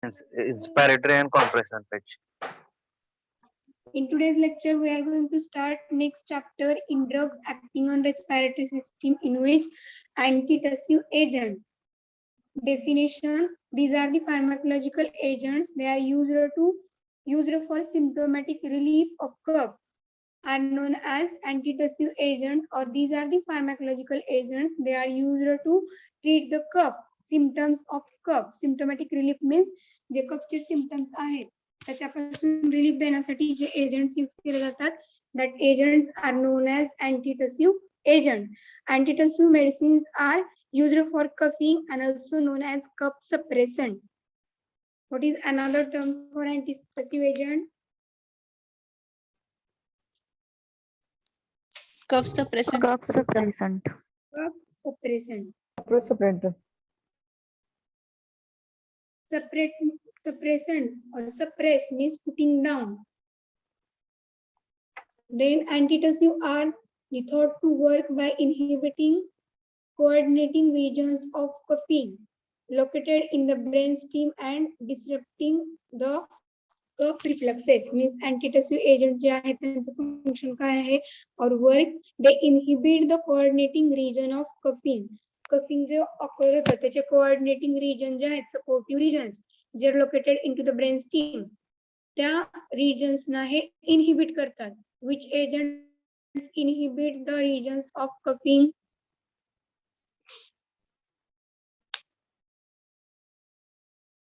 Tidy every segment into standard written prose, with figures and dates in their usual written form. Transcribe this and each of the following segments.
Inspiratory and compression pitch. In today's lecture, we are going to start next chapter in drugs acting on respiratory system, in which antitussive agent. Definition: these are the pharmacological agents. They are used for symptomatic relief of cough, are known as antitussive agent, or these are the pharmacological agents. They are used to treat the cough, symptoms of cough. Symptomatic relief means J कफचे symptoms आहेत त्याच्यापासून relief देण्यासाठी जे agents use केले जातात, that agents are known as antitussive agent. Antitussive medicines are used for coughing and also known as cough suppressant. What is another term for antitussive agent? Cough suppressant. Cough suppressant. Cough suppressant. Suppressant or suppress means putting down. Then antitussive are thought to work by inhibiting coordinating regions of coughing located in the brainstem and disrupting the cough reflexes. Means antitussive agent जे आहे त्यांचं function काय आहे or work, they inhibit the coordinating region of coughing. Coughing J occur होतं त्याचे coordinating region जे आहेत supportive regions J located into the brainstem, त्या regions ना हे inhibit करतात. Which agents inhibit the regions of coughing?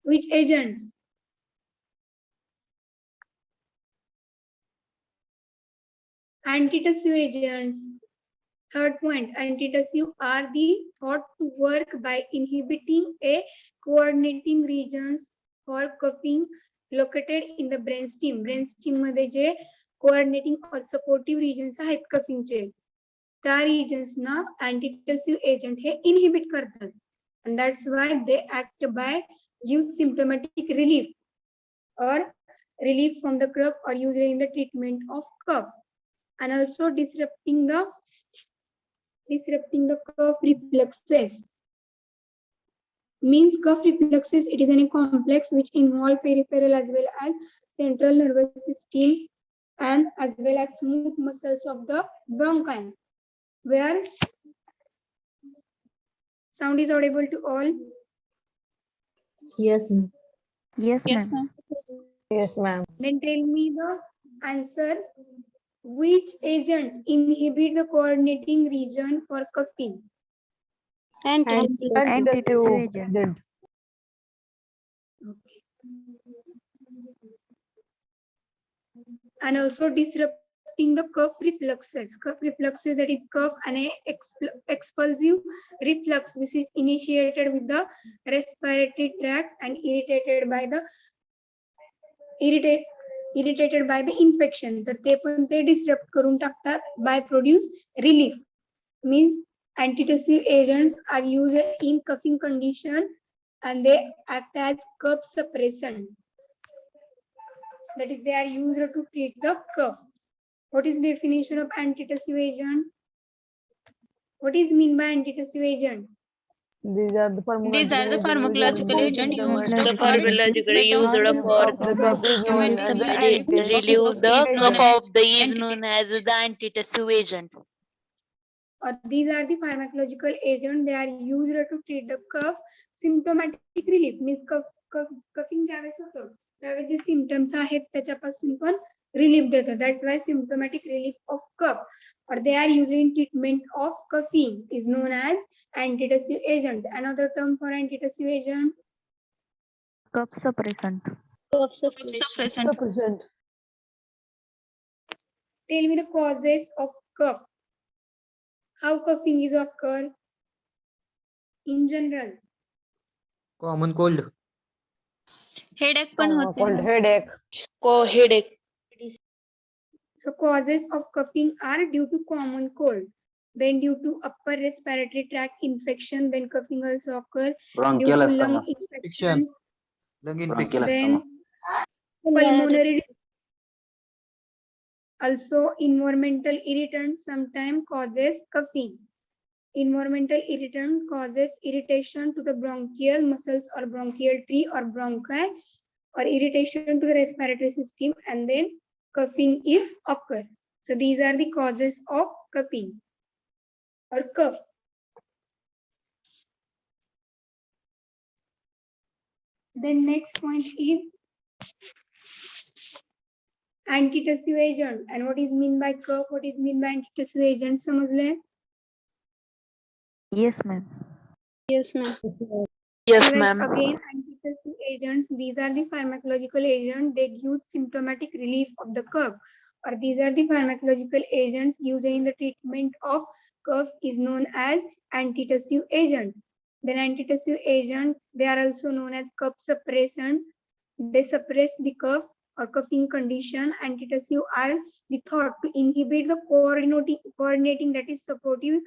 Which agents? Antitussive agents. Third point, antitussive are the thought to work by inhibiting a coordinating regions for coughing located in the brainstem. Brainstem मध्ये जे coordinating or supportive regions आहेत coughing चे, त्या regions ना antitussive agent हे inhibit करतात. And that's why they act by give symptomatic relief or relief from the cough or used in the treatment of cough, and also disrupting the cough reflexes. Means cough reflexes, it is a complex which involve peripheral as well as central nervous system and as well as smooth muscles of the bronchi, where sound is audible to all. Yes, ma'am. Yes, Yes, ma'am. ma'am. Yes, ma'am. Then tell me the answer. Which agent inhibit the coordinating region for coughing? Antitussive agent. And also disrupting the cough reflexes. Cough reflexes, that is cough and a expulsive reflux which is initiated with the respiratory tract and irritated by the infection. तर ते पण ते disrupt करून टाकतात by produce relief. Means antitussive agents are used in coughing condition and they act as cough suppressant. That is, they are used to treat the cough. What is definition of antitussive agent? What is mean by antitussive agent? These are the pharmacological agent used The for Pharmacological the used for the cough is known as the relieve the known cough as of the is known as the antitussive agent. Or these are the pharmacological agents. They are used to treat the cough. Symptomatic relief means coughing ज्यावेळेस होतं त्यावेळेस जे symptoms आहेत त्याच्यापासून पण relief देतात. That's why symptomatic relief of cough or they are used in treatment of coughing is known as antitussive agent. Another term for antitussive agent? Cough suppressant. suppressant. suppressant. Tell me the causes of cough. How coughing is occur in general? Common cold. Headache पण होते Cold ना. headache. Headache. So causes of coughing are due to common cold, then due to upper respiratory tract infection, then coughing also occur due Bronchial to asthma. lung infection, Lung Bronchial infection. then pulmonary, also environmental irritants sometimes causes coughing. Environmental irritant causes irritation to the bronchial muscles or bronchial tree or bronchi or irritation to the respiratory system, and then coughing is occur. So these are the causes of coughing or cough. Then next point is antitussive agent. And what is mean by cough? What is mean by antitussive agent? समजले? Yes, ma'am. Yes, ma'am. Yes, So like ma'am. again, antitussive agents, these are the pharmacological agents. They give symptomatic relief of the cough, or these are the pharmacological agents used in the treatment of cough is known as antitussive agent. Then antitussive agent, they are also known as cough suppressant. They suppress the cough or coughing condition. Antitussive are the thought to inhibit the coordinating that is supportive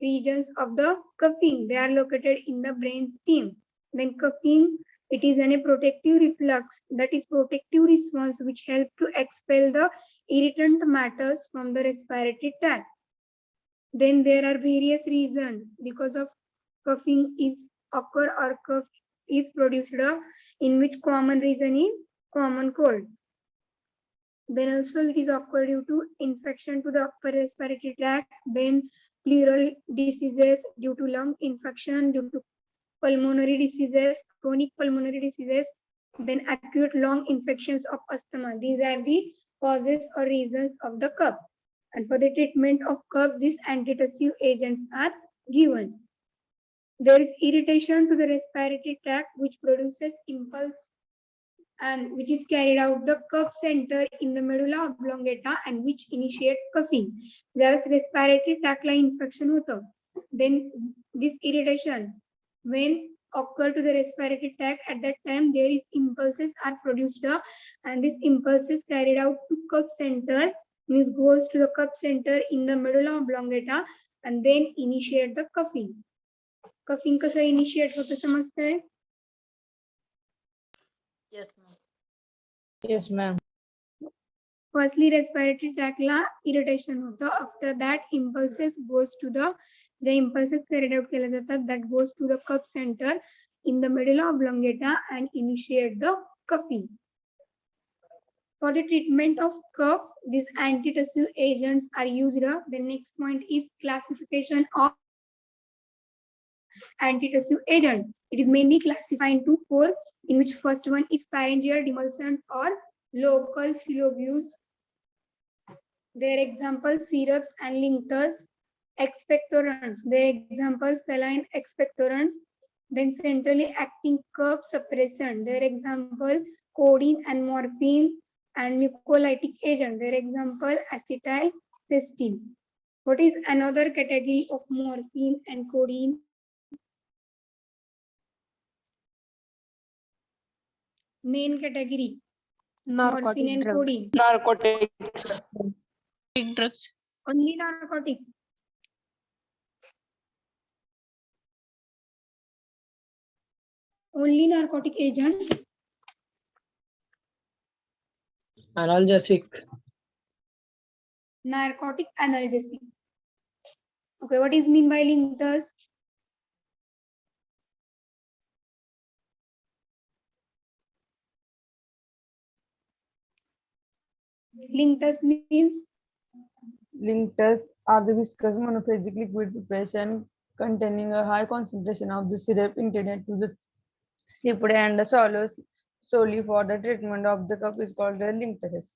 regions of the coughing. They are located in the brain stem. Then coughing, it is a protective reflex, that is protective response which helps to expel the irritant matters from the respiratory tract. Then there are various reasons because of coughing is occur or cough is produced, in which common reason is common cold. Then also it is occur due to infection to the upper respiratory tract, then pleural diseases due to lung infection, due to pulmonary diseases, chronic pulmonary diseases, then acute lung infections of asthma. These are the causes or reasons of the cough. And for the treatment of cough, these antitussive agents are given. There is irritation to the respiratory tract which produces impulse and which is carried out the cough center in the medulla oblongata and which initiate coughing. Just respiratory tract line infection होतं. Then this irritation when occur to the respiratory tract, at that time there is impulses are produced and this impulses carried out to cough center, means goes to the cough center in the medulla oblongata and then initiate the coughing. Coughing कसं initiate होतं समजतंय? Yes, ma'am. Yes, ma'am. Firstly, respiratory tract ला irritation होतं. After that, impulses goes to the impulses carried out केल्या जातात, that goes to the cough center in the medulla oblongata and initiate the coughing. For the treatment of cough, these antitussive agents are used. The next point is classification of antitussive agent. It is mainly classified into four, in which first one is pharyngeal demulcent or local syllabules. Their example syrups and linctors. Expectorants, their example saline expectorants. Then centrally acting cough suppressant, their example codeine and morphine. And mucolytic agent, their example acetylcysteine. What is another category of morphine and codeine? Main category, morphine and codeine. Narcotic. Big drugs. Only narcotic. Only narcotic agents. Analgesic. Narcotic analgesic. Okay, what is mean by linctors? Linctors means Linctors are the viscous monophasic liquid preparation containing a high concentration of the syrup intended to the sipped and swallowed solely for the treatment of the cough is called the linctuses.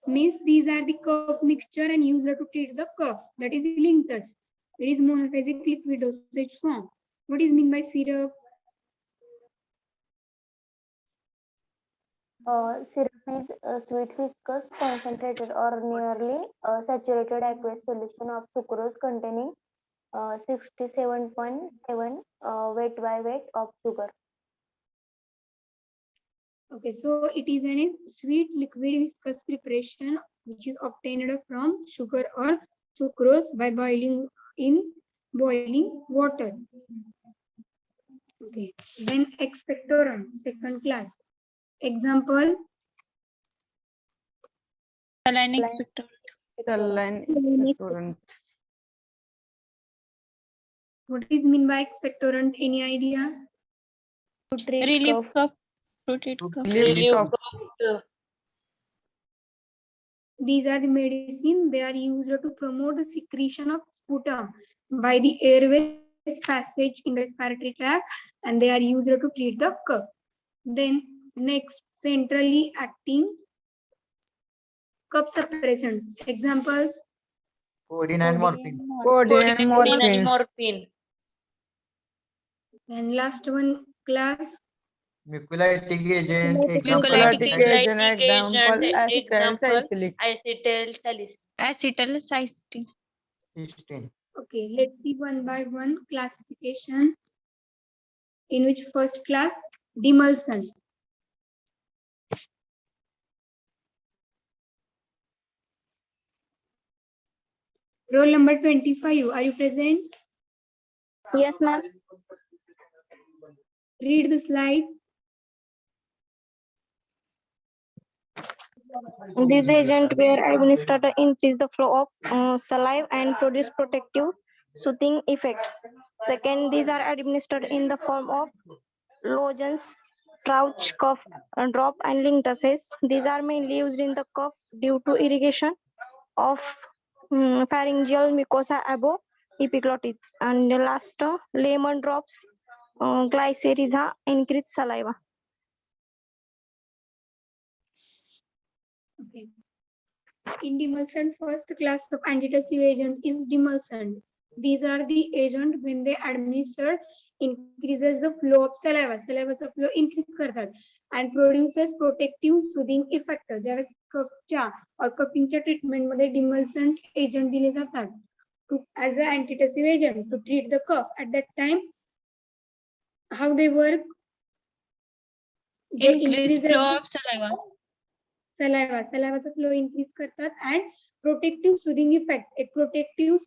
means these are the cough mixture and used to treat the cough. That is linctors. It is monophasic liquid dosage form. What is mean by syrup? Syrup is a sweet viscous concentrated or nearly saturated aqueous solution of sucrose containing 67.7 weight by weight of sugar. Okay, so it is a sweet liquid viscous preparation which is obtained from sugar or sucrose by boiling water. Okay, then expectorant, second class. Example, Saline Saline expectorant. Saline Saline expectorant. What is mean by expectorant? Any idea? to treat Relief cough. cough. To treat To cough. Relief Relieve cough. cough. These are the medicine. They are used to promote the secretion of sputum by the airways passage in the respiratory tract, and they are used to treat the cough. Then next, centrally acting cough suppressant. Examples: codeine and morphine. Codeine and Codeine and morphine. morphine. and last one class. Mucolytic agent. Example. Mucolytic Mucolytic acetyl- agent, example, acetyl Example, salicylic. acetylsalicylate. Acetylcysteine. cysteine. Okay, let's see one by one classification. In which first class, demulsion. Roll number 25. Are you present? Yes, ma'am. Read the slide. These agents were administered to increase the flow of saliva and produce protective soothing effects. Second, these are administered in the form of lozenges, trouch, cough, drop, and linctuses. These are mainly used in the cough due to irrigation of pharyngeal mucosa above epiglottis. And the last, lemon drops, glyceriza, increase saliva. Okay. In demulsion, first class of antitussive agent is demulsion. These are the agent when they administered increases the flow of saliva. Salivaचा flow increase करतात and produces protective soothing effect. ज्यावेळेस कफच्या or कफिंगच्या treatment मध्ये demulsion agent दिले जातात as an antitussive agent to treat the cough. At that time, how they work? They Increase increases flow the of saliva. सलायवाचा flow increase करतात and protective soothing effect एक protective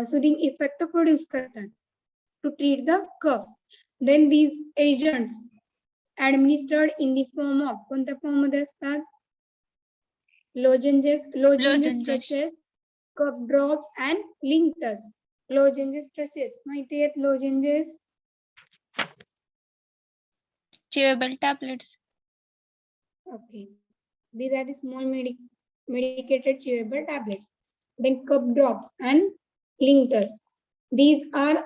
soothing effect produce करतात to treat the cough. Then these agents administered in the form of कोणत्या form मध्ये असतात? Lozenges troches, cough drops and linctus. Lozenges troches माहिती आहेत? Lozenges Chewable tablets. Okay, these are the small medicated chewable tablets. Then cup drops and linctus. These are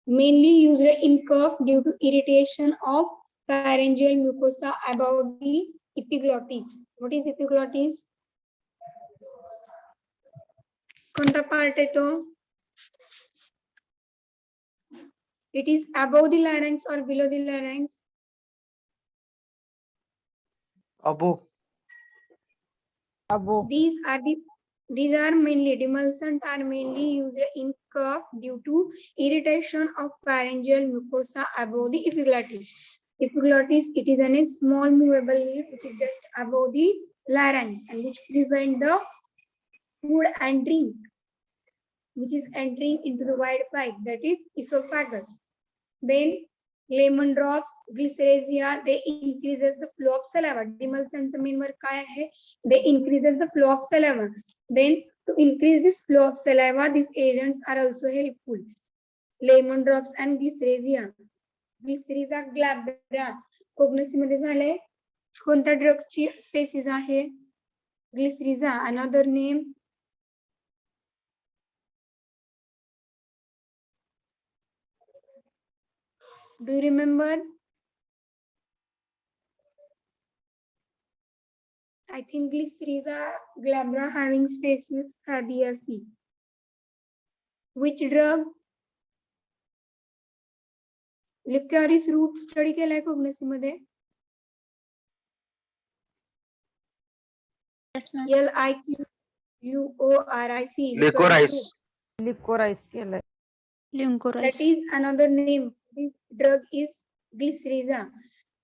mainly used in cough due to irritation of pharyngeal mucosa above the epiglottis. What is epiglottis? कोणता part आहे तो? It is above the larynx or below the larynx? Above. Above. These are mainly demulcent are mainly used in cough due to irritation of pharyngeal mucosa above the epiglottis. Epiglottis, it is a small movable lip which is just above the larynx and which prevent the food and drink which is entering into the wide pipe, that is esophagus. Then lemon drops, glycerizia, they increases the flow of saliva. Demulcent's main work काय आहे? They increases the flow of saliva. Then to increase this flow of saliva, these agents are also helpful. Lemon drops and glycerizia. Glyceriza glabra कोग्नसी मध्ये झाले. कोणत्या ड्रगची spaces आहे? Glyceriza, another name. Do you remember? I think Glyceriza glabra having species Fabaceae. Which drug? Licorice root study केलाय कोग्नसी मध्ये? Yes, ma'am. LIQUORIC. Licorice. Licorice केलंय. That is another name. This drug is Glyceriza.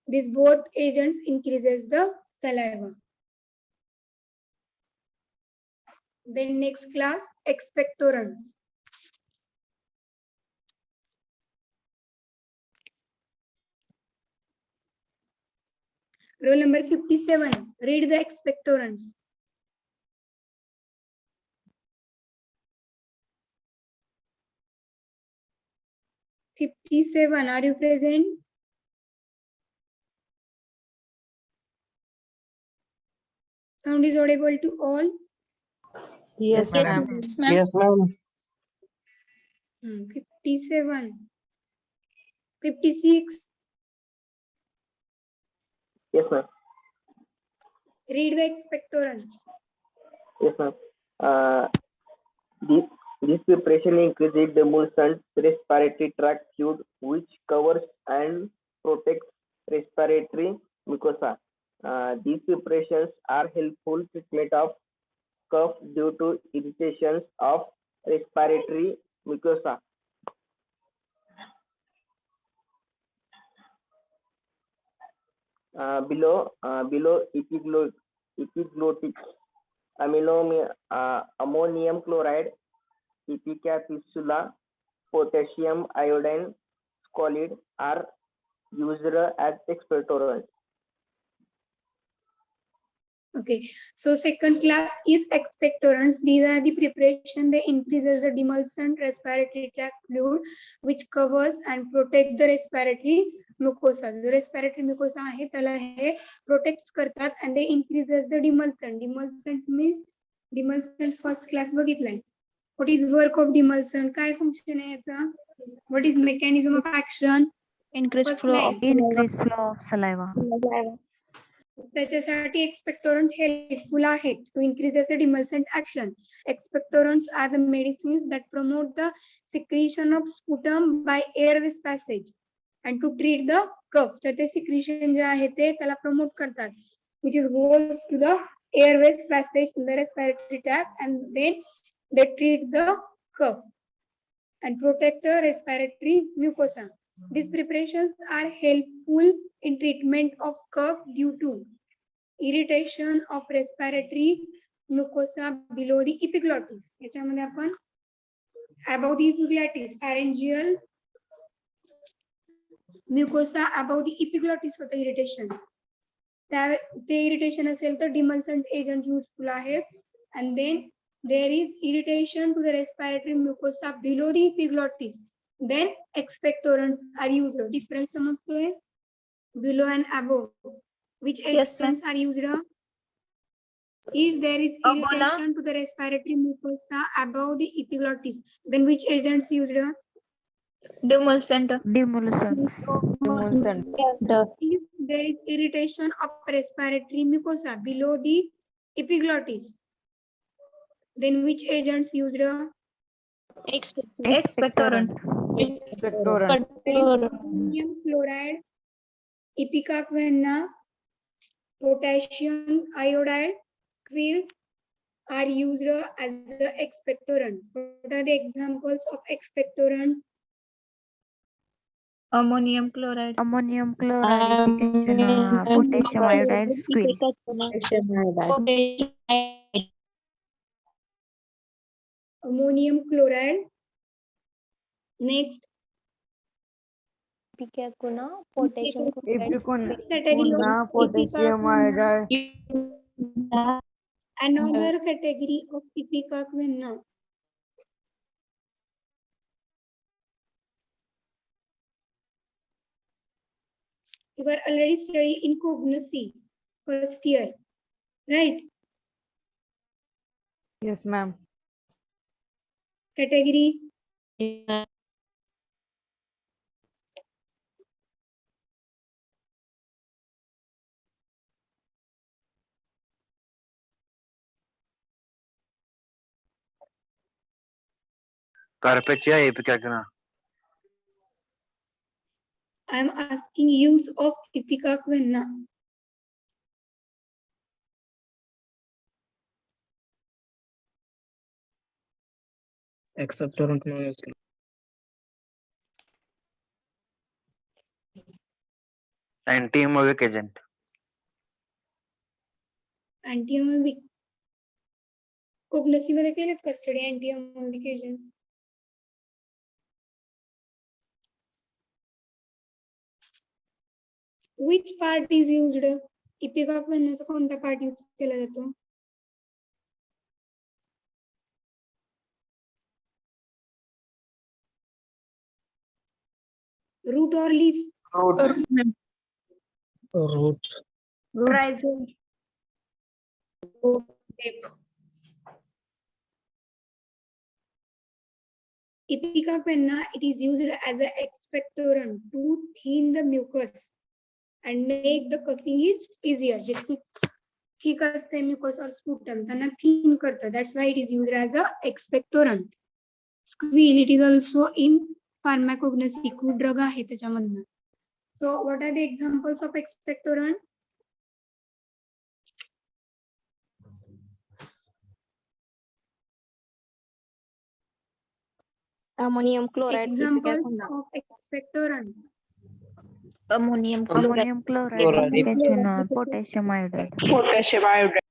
These both agents increases the saliva. Then next class, expectorants. Roll number 57. Read the expectorants. 57. Are you present? Sound is audible to all. Yes, Yes, ma'am. ma'am. Yes, ma'am. Yes, ma'am. 57. 56. Yes, ma'am. Read the expectorants. Yes, ma'am. This preparation increases the emulsion's respiratory tract fluid, which covers and protects respiratory mucosa. These preparations are helpful treatment of cough due to irritations of respiratory mucosa. Below epiglottic ammonium chloride, Epica fistula, potassium iodine scholid are used as expectorants. Okay, so second class is expectorants. These are the preparation. They increases the demulcent respiratory tract fluid, which covers and protect the respiratory mucosa. जो respiratory mucosa आहे त्याला हे protects करतात and they increases the demulcent. Demulcent means demulcent first class बघितलाय. What is work of demulcent? काय function आहे याचा? What is mechanism of action? Increase First flow line. of Increase flow of saliva. त्याच्यासाठी expectorant helpful आहेत to increase the demulcent action. Expectorants are the medicines that promote the secretion of sputum by airways passage and to treat the cough. तर ते secretion जे आहे ते त्याला promote करतात, which is goes to the airways passage in the respiratory tract and then they treat the cough and protect the respiratory mucosa. These preparations are helpful in treatment of cough due to irritation of respiratory mucosa below the epiglottis. याच्यामध्ये आपण above the epiglottis, pharyngeal mucosa above the epiglottis होतं irritation. ते irritation असेल तर demulcent agent useful आहेत and then there is irritation to the respiratory mucosa below the epiglottis. Then expectorants are used. Difference समजतोय? Below and above. Which Yes, ma'am. agents are used? If there is irritation to the respiratory mucosa above the epiglottis, then which agents used? demulcent. Demulcent. Emulsion. If there is irritation of respiratory mucosa below the epiglottis, then which agents used? Expectorant. Expectorant. Ammonium chloride, ipecacuanha, potassium iodide, quill are used as the expectorant. What are the examples of expectorant? Ammonium chloride. Ammonium chloride, Ipecacuanha, potassium iodide, squill. Ammonium chloride. Next, potassium category of potassium ipecacuanha. iodide. Another category of ipecacuanha. You were already studying in cognosy first year, right? Yes, ma'am. Category Carpaccia epicacuanha. I am asking use of ipecacuanha. Expectorant म्हणून use केलं. Anti-emetic agent. Anti-emetic. Cognosy मध्ये केलेत का study anti-emetic agent? Which part is used? इपेकाक्वेन्हाचा कोणता part use केला जातो? Root or leaf? Root. Rhizome. Ipecacuanha, it is used as an expectorant to thin the mucus and make the coughing is easier. J thick असते mucus or sputum त्यांना thin करतं. That's why it is used as a expectorant. Squeal, it is also in pharmacognosy. खूप drug आहे त्याच्यामधनं. So what are the examples of expectorant? Ammonium chloride. Examples of expectorant. Ammonium Ammonium chloride, Chloride. ipecacuanha, potassium iodide. Potassium iodide.